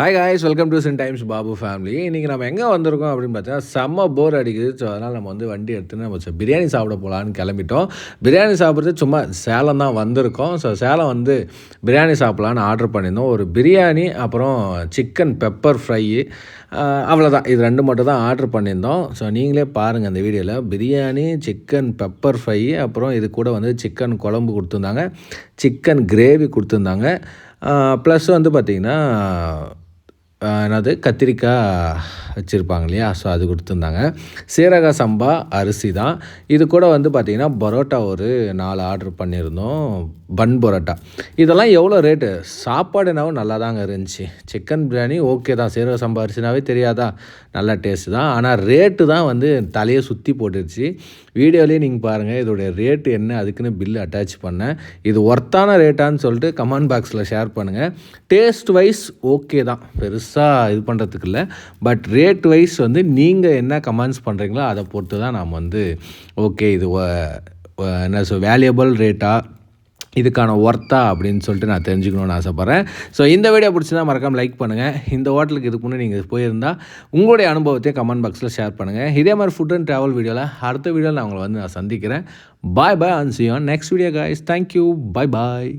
Hi guys, welcome to சின் times Babu family. இன்றைக்கி நம்ம எங்கே வந்திருக்கோம் அப்படின்னு பார்த்தீங்கன்னா, செம்ம போர் அடிக்குது. ஸோ அதனால் நம்ம வந்து வண்டி எடுத்துன்னு நம்ம பிரியாணி சாப்பிட போகலான்னு கிளம்பிட்டோம். பிரியாணி சாப்பிட்றது சும்மா சேலம் தான் வந்திருக்கோம். ஸோ சேலம் வந்து பிரியாணி சாப்பிட்லான்னு ஆர்டர் பண்ணியிருந்தோம். ஒரு பிரியாணி, அப்புறம் சிக்கன் பெப்பர் ஃப்ரை, அவ்வளோதான். இது ரெண்டு மட்டும் தான் ஆர்டர் பண்ணியிருந்தோம். ஸோ நீங்களே பாருங்கள் அந்த வீடியோவில். பிரியாணி, சிக்கன் பெப்பர் ஃப்ரை, அப்புறம் இது கூட வந்து சிக்கன் குழம்பு கொடுத்துருந்தாங்க, சிக்கன் கிரேவி கொடுத்துருந்தாங்க. ப்ளஸ் வந்து பார்த்திங்கன்னா என்னது கத்திரிக்காய் வச்சுருப்பாங்க இல்லையா, ஸோ அது கொடுத்துருந்தாங்க. சீரக சம்பா அரிசி தான். இது கூட வந்து பார்த்திங்கன்னா பரோட்டா ஒரு 4 ஆர்டர் பண்ணியிருந்தோம், பன் பரோட்டா. இதெல்லாம் எவ்வளோ ரேட்டு? சாப்பாடு என்னவோ நல்லா தாங்க இருந்துச்சு. சிக்கன் பிரியாணி ஓகே தான், சீரக சம்பா அரிசினாவே தெரியாதா, நல்ல டேஸ்ட்டு தான். ஆனால் ரேட்டு தான் வந்து தலையை சுற்றி போட்டுருச்சு. வீடியோலேயே நீங்கள் பாருங்கள் இதோடைய ரேட்டு என்ன, அதுக்குன்னு பில்லு அட்டாச் பண்ணேன். இது ஒர்த்தான ரேட்டான்னு சொல்லிட்டு கமெண்ட் பாக்ஸில் ஷேர் பண்ணுங்கள். டேஸ்ட் வைஸ் ஓகே தான், பெருசாக இது பண்ணுறதுக்கு இல்லை. பட் ரேட் வைஸ் வந்து நீங்கள் என்ன கமெண்ட்ஸ் பண்ணுறீங்களோ அதை பொறுத்து தான் நாம் வந்து ஓகே இது என்ன வேல்யூபிள் ரேட்டா, இதுக்கான ஒர்த்தா அப்படின்னு சொல்லிட்டு நான் தெரிஞ்சுக்கணுன்னு ஆசைப்பட்றேன். ஸோ இந்த வீடியோ பிடிச்சிருந்தா மறக்காமல் லைக் பண்ணுங்கள். இந்த ஹோட்டலுக்கு இதுக்கு முன்னே நீங்கள் போயிருந்தால் உங்களுடைய அனுபவத்தை கமெண்ட் பாக்ஸில் ஷேர் பண்ணுங்கள். இதே மாதிரி ஃபுட் அண்ட் ட்ராவல் வீடியோவில் அடுத்த வீடியோவில் நான் உங்களை வந்து நான் சந்திக்கிறேன். பாய் பாய், and see you on next video guys. Thank you. Bye bye.